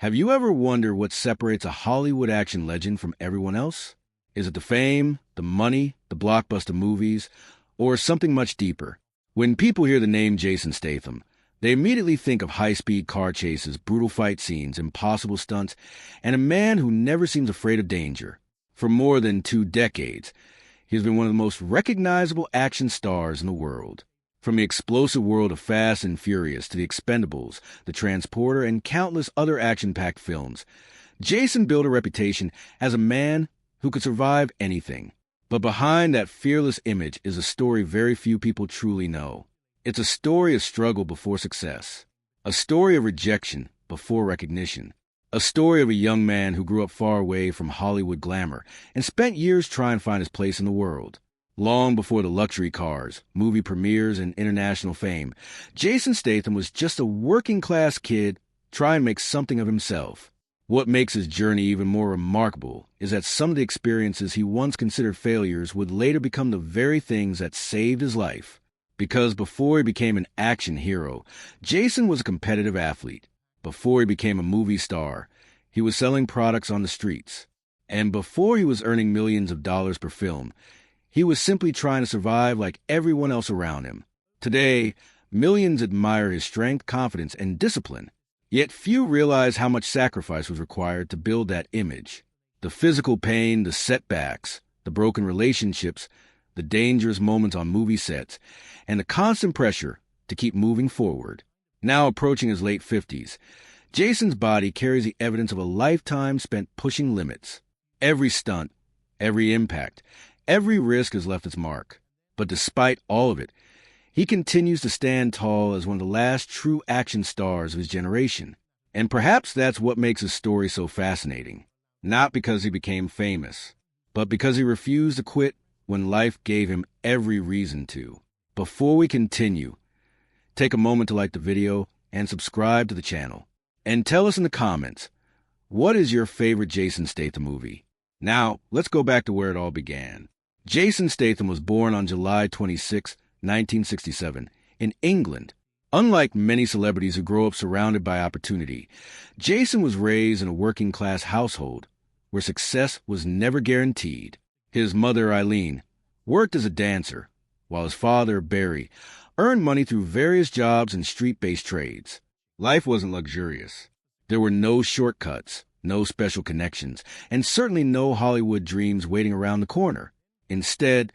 Have you ever wondered what separates a Hollywood action legend from everyone else? Is it the fame, the money, the blockbuster movies, or something much deeper? When people hear the name Jason Statham, they immediately think of high-speed car chases, brutal fight scenes, impossible stunts, and a man who never seems afraid of danger. For more than 2 decades, he has been one of the most recognizable action stars in the world. From the explosive world of Fast and Furious to the Expendables, the Transporter, and countless other action-packed films, Jason built a reputation as a man who could survive anything. But behind that fearless image is a story very few people truly know. It's a story of struggle before success, a story of rejection before recognition, a story of a young man who grew up far away from Hollywood glamour and spent years trying to find his place in the world. Long before the luxury cars, movie premieres, and international fame, Jason Statham was just a working-class kid trying to make something of himself. What makes his journey even more remarkable is that some of the experiences he once considered failures would later become the very things that saved his life. Because before he became an action hero, Jason was a competitive athlete. Before he became a movie star, he was selling products on the streets. And before he was earning millions of dollars per film, he was simply trying to survive like everyone else around him. Today, millions admire his strength, confidence, and discipline. Yet few realize how much sacrifice was required to build that image. The physical pain, the setbacks, the broken relationships, the dangerous moments on movie sets, and the constant pressure to keep moving forward. Now approaching his late 50s, Jason's body carries the evidence of a lifetime spent pushing limits. Every stunt, every impact, every risk has left its mark. But despite all of it, he continues to stand tall as one of the last true action stars of his generation. And perhaps that's what makes his story so fascinating. Not because he became famous, but because he refused to quit when life gave him every reason to. Before we continue, take a moment to like the video and subscribe to the channel. And tell us in the comments, what is your favorite Jason Statham movie? Now, let's go back to where it all began. Jason Statham was born on July 26, 1967, in England. Unlike many celebrities who grow up surrounded by opportunity, Jason was raised in a working-class household where success was never guaranteed. His mother, Eileen, worked as a dancer, while his father, Barry, earned money through various jobs and street-based trades. Life wasn't luxurious. There were no shortcuts, no special connections, and certainly no Hollywood dreams waiting around the corner. Instead,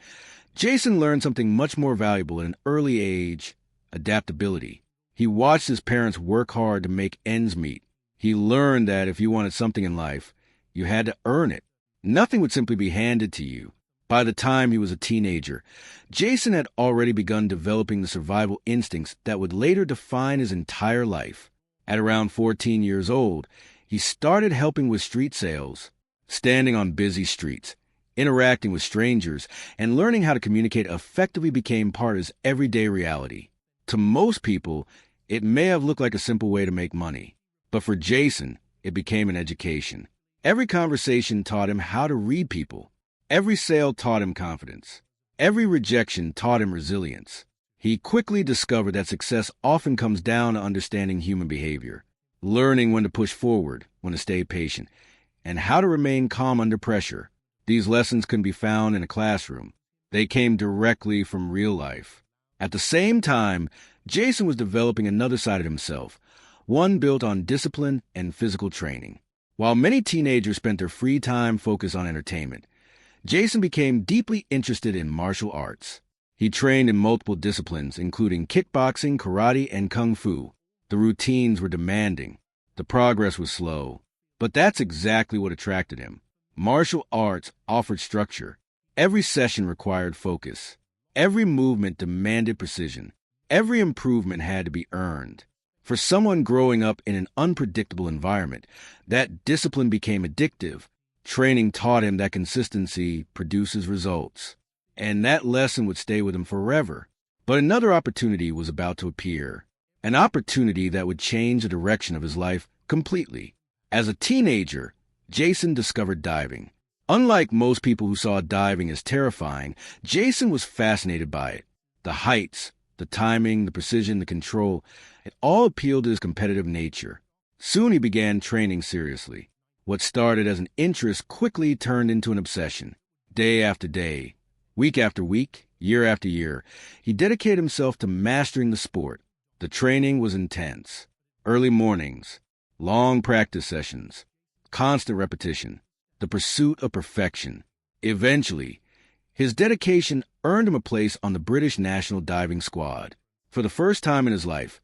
Jason learned something much more valuable at an early age: adaptability. He watched his parents work hard to make ends meet. He learned that if you wanted something in life, you had to earn it. Nothing would simply be handed to you. By the time he was a teenager, Jason had already begun developing the survival instincts that would later define his entire life. At around 14 years old, he started helping with street sales, standing on busy streets, interacting with strangers, and learning how to communicate effectively became part of his everyday reality. To most people, it may have looked like a simple way to make money, but for Jason, it became an education. Every conversation taught him how to read people. Every sale taught him confidence. Every rejection taught him resilience. He quickly discovered that success often comes down to understanding human behavior, learning when to push forward, when to stay patient, and how to remain calm under pressure. These lessons couldn't be found in a classroom. They came directly from real life. At the same time, Jason was developing another side of himself, one built on discipline and physical training. While many teenagers spent their free time focused on entertainment, Jason became deeply interested in martial arts. He trained in multiple disciplines, including kickboxing, karate, and kung fu. The routines were demanding. The progress was slow. But that's exactly what attracted him. Martial arts offered structure. Every session required focus. Every movement demanded precision. Every improvement had to be earned. For someone growing up in an unpredictable environment, that discipline became addictive. Training taught him that consistency produces results. And that lesson would stay with him forever. But another opportunity was about to appear. An opportunity that would change the direction of his life completely. As a teenager, Jason discovered diving. Unlike most people who saw diving as terrifying, Jason was fascinated by it. The heights, the timing, the precision, the control, it all appealed to his competitive nature. Soon he began training seriously. What started as an interest quickly turned into an obsession. Day after day, week after week, year after year, he dedicated himself to mastering the sport. The training was intense. Early mornings, long practice sessions, constant repetition, the pursuit of perfection. Eventually, his dedication earned him a place on the British national diving squad. For the first time in his life,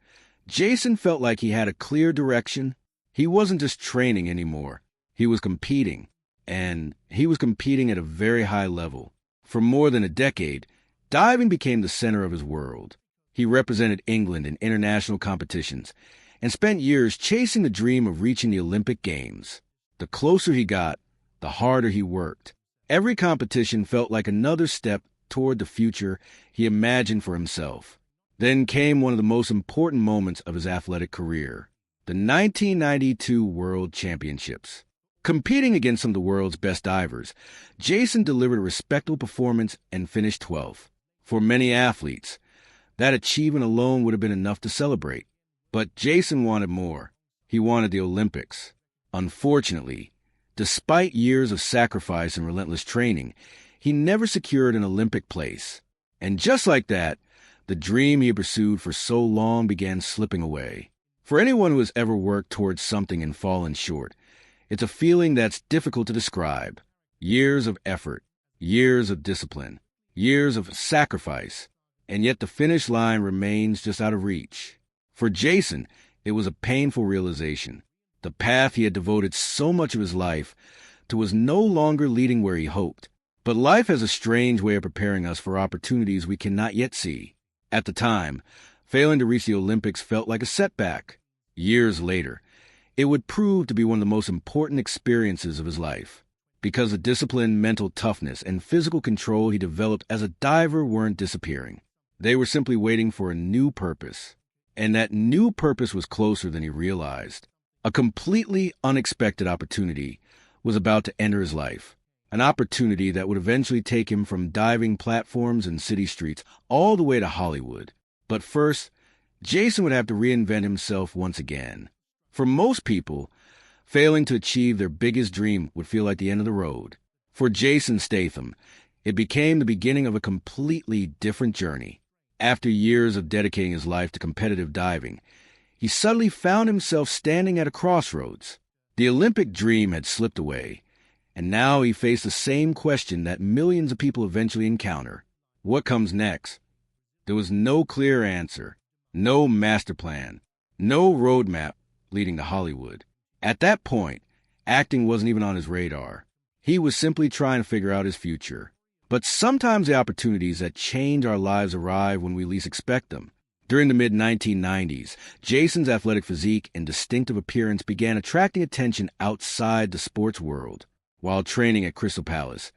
Jason felt like he had a clear direction. He wasn't just training anymore. He was competing, and he was competing at a very high level. For more than a decade, diving became the center of his world. He represented England in international competitions and spent years chasing the dream of reaching the Olympic Games. The closer he got, the harder he worked. Every competition felt like another step toward the future he imagined for himself. Then came one of the most important moments of his athletic career, the 1992 World Championships. Competing against some of the world's best divers, Jason delivered a respectable performance and finished 12th. For many athletes, that achievement alone would have been enough to celebrate. But Jason wanted more. He wanted the Olympics. Unfortunately, despite years of sacrifice and relentless training, he never secured an Olympic place. And just like that, the dream he had pursued for so long began slipping away. For anyone who has ever worked towards something and fallen short, it's a feeling that's difficult to describe. Years of effort, years of discipline, years of sacrifice, and yet the finish line remains just out of reach. For Jason, it was a painful realization. The path he had devoted so much of his life to was no longer leading where he hoped. But life has a strange way of preparing us for opportunities we cannot yet see. At the time, failing to reach the Olympics felt like a setback. Years later, it would prove to be one of the most important experiences of his life, because the discipline, mental toughness, and physical control he developed as a diver weren't disappearing. They were simply waiting for a new purpose, and that new purpose was closer than he realized. A completely unexpected opportunity was about to enter his life, an opportunity that would eventually take him from diving platforms and city streets all the way to Hollywood. But first, Jason would have to reinvent himself once again. For most people, failing to achieve their biggest dream would feel like the end of the road. For Jason Statham, it became the beginning of a completely different journey. After years of dedicating his life to competitive diving, he suddenly found himself standing at a crossroads. The Olympic dream had slipped away, and now he faced the same question that millions of people eventually encounter. What comes next? There was no clear answer, no master plan, no roadmap leading to Hollywood. At that point, acting wasn't even on his radar. He was simply trying to figure out his future. But sometimes the opportunities that change our lives arrive when we least expect them. During the mid-1990s, Jason's athletic physique and distinctive appearance began attracting attention outside the sports world. While training at Crystal Palace,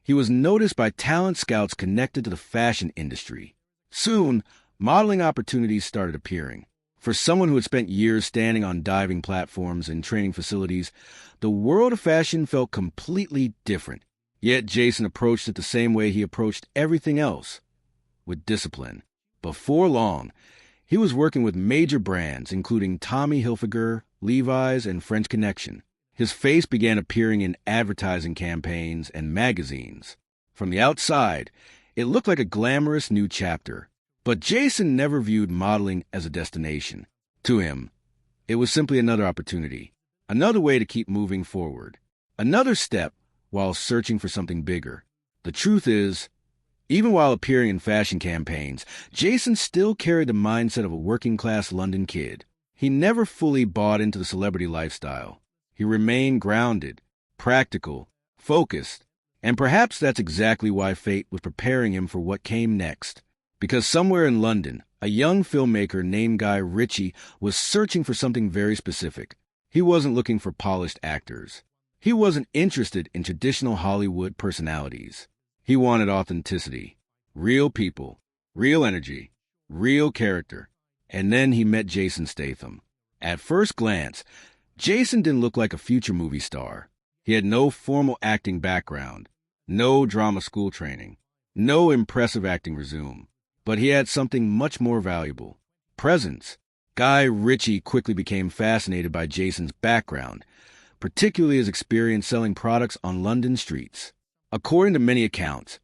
he was noticed by talent scouts connected to the fashion industry. Soon, modeling opportunities started appearing. For someone who had spent years standing on diving platforms and training facilities, the world of fashion felt completely different. Yet Jason approached it the same way he approached everything else, with discipline. Before long, he was working with major brands, including Tommy Hilfiger, Levi's, and French Connection. His face began appearing in advertising campaigns and magazines. From the outside, it looked like a glamorous new chapter. But Jason never viewed modeling as a destination. To him, it was simply another opportunity, another way to keep moving forward, another step while searching for something bigger. The truth is, even while appearing in fashion campaigns, Jason still carried the mindset of a working-class London kid. He never fully bought into the celebrity lifestyle. He remained grounded, practical, focused, and perhaps that's exactly why fate was preparing him for what came next. Because somewhere in London, a young filmmaker named Guy Ritchie was searching for something very specific. He wasn't looking for polished actors. He wasn't interested in traditional Hollywood personalities. He wanted authenticity, real people, real energy, real character. And then he met Jason Statham. At first glance, Jason didn't look like a future movie star. He had no formal acting background, no drama school training, no impressive acting resume. But he had something much more valuable: presence. Guy Ritchie quickly became fascinated by Jason's background, particularly his experience selling products on London streets. According to many accounts,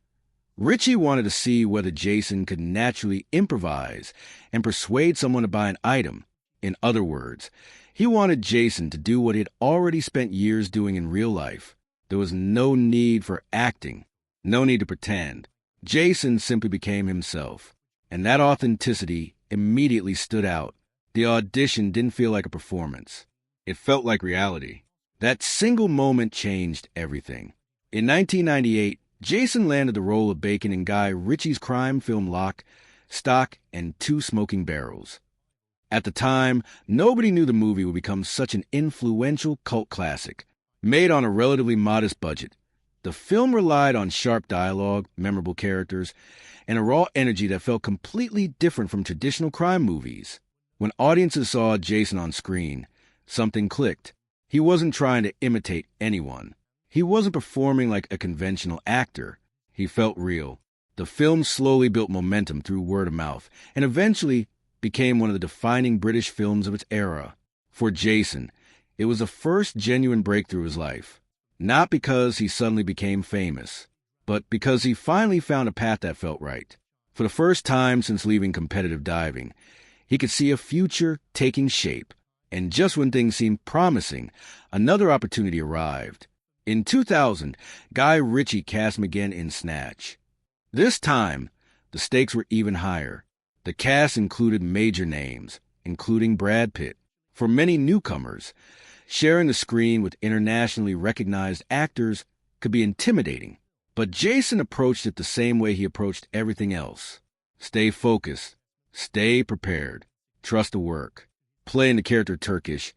Ritchie wanted to see whether Jason could naturally improvise and persuade someone to buy an item. In other words, he wanted Jason to do what he had already spent years doing in real life. There was no need for acting, no need to pretend. Jason simply became himself, and that authenticity immediately stood out. The audition didn't feel like a performance. It felt like reality. That single moment changed everything. In 1998, Jason landed the role of Bacon in Guy Ritchie's crime film Lock, Stock, and Two Smoking Barrels. At the time, nobody knew the movie would become such an influential cult classic. Made on a relatively modest budget, the film relied on sharp dialogue, memorable characters, and a raw energy that felt completely different from traditional crime movies. When audiences saw Jason on screen, something clicked. He wasn't trying to imitate anyone. He wasn't performing like a conventional actor. He felt real. The film slowly built momentum through word of mouth, and eventually became one of the defining British films of its era. For Jason, it was the first genuine breakthrough of his life. Not because he suddenly became famous, but because he finally found a path that felt right. For the first time since leaving competitive diving, he could see a future taking shape. And just when things seemed promising, another opportunity arrived. In 2000, Guy Ritchie cast him again in Snatch. This time, the stakes were even higher. The cast included major names, including Brad Pitt. For many newcomers, sharing the screen with internationally recognized actors could be intimidating. But Jason approached it the same way he approached everything else. Stay focused. Stay prepared. Trust the work. Playing the character Turkish,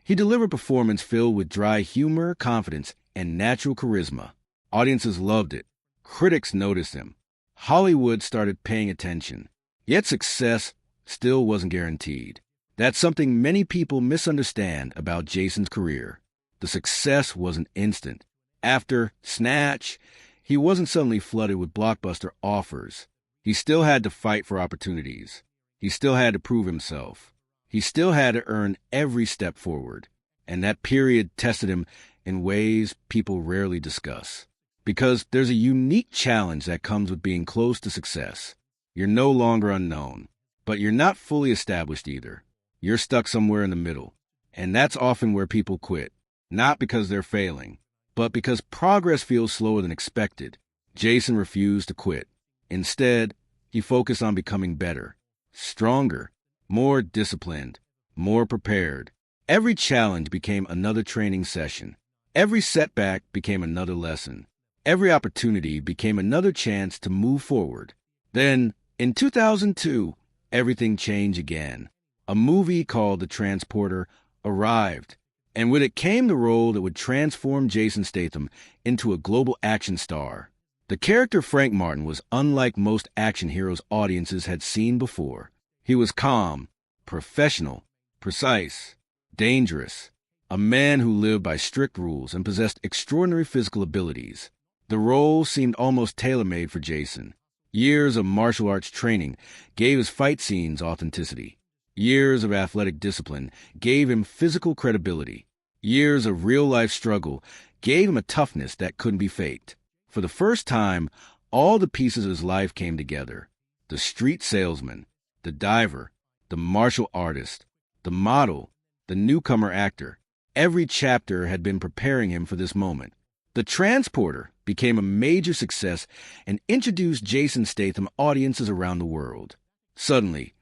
he delivered a performance filled with dry humor, confidence, and natural charisma. Audiences loved it. Critics noticed him. Hollywood started paying attention. Yet success still wasn't guaranteed. That's something many people misunderstand about Jason's career. The success wasn't instant. After Snatch, he wasn't suddenly flooded with blockbuster offers. He still had to fight for opportunities. He still had to prove himself. He still had to earn every step forward. And that period tested him in ways people rarely discuss. Because there's a unique challenge that comes with being close to success. You're no longer unknown, but you're not fully established either. You're stuck somewhere in the middle. And that's often where people quit. Not because they're failing, but because progress feels slower than expected. Jason refused to quit. Instead, he focused on becoming better, stronger, more disciplined, more prepared. Every challenge became another training session. Every setback became another lesson. Every opportunity became another chance to move forward. Then, in 2002, everything changed again. A movie called The Transporter arrived, and with it came the role that would transform Jason Statham into a global action star. The character Frank Martin was unlike most action heroes audiences had seen before. He was calm, professional, precise, dangerous, a man who lived by strict rules and possessed extraordinary physical abilities. The role seemed almost tailor-made for Jason. Years of martial arts training gave his fight scenes authenticity. Years of athletic discipline gave him physical credibility. Years of real-life struggle gave him a toughness that couldn't be faked. For the first time, all the pieces of his life came together. The street salesman, the diver, the martial artist, the model, the newcomer actor. Every chapter had been preparing him for this moment. The Transporter became a major success and introduced Jason Statham audiences around the world. Suddenly,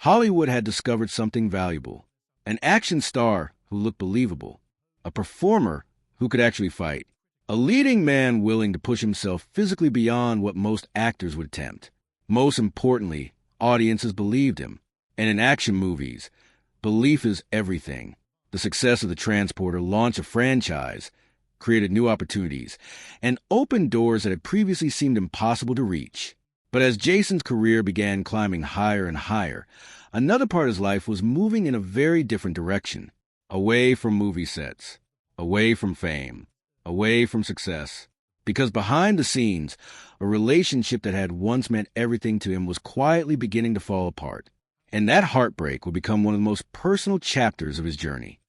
Hollywood had discovered something valuable. An action star who looked believable. A performer who could actually fight. A leading man willing to push himself physically beyond what most actors would attempt. Most importantly, audiences believed him. And in action movies, belief is everything. The success of The Transporter launched a franchise, created new opportunities, and opened doors that had previously seemed impossible to reach. But as Jason's career began climbing higher and higher, another part of his life was moving in a very different direction. Away from movie sets, away from fame, away from success. Because behind the scenes, a relationship that had once meant everything to him was quietly beginning to fall apart. And that heartbreak would become one of the most personal chapters of his journey.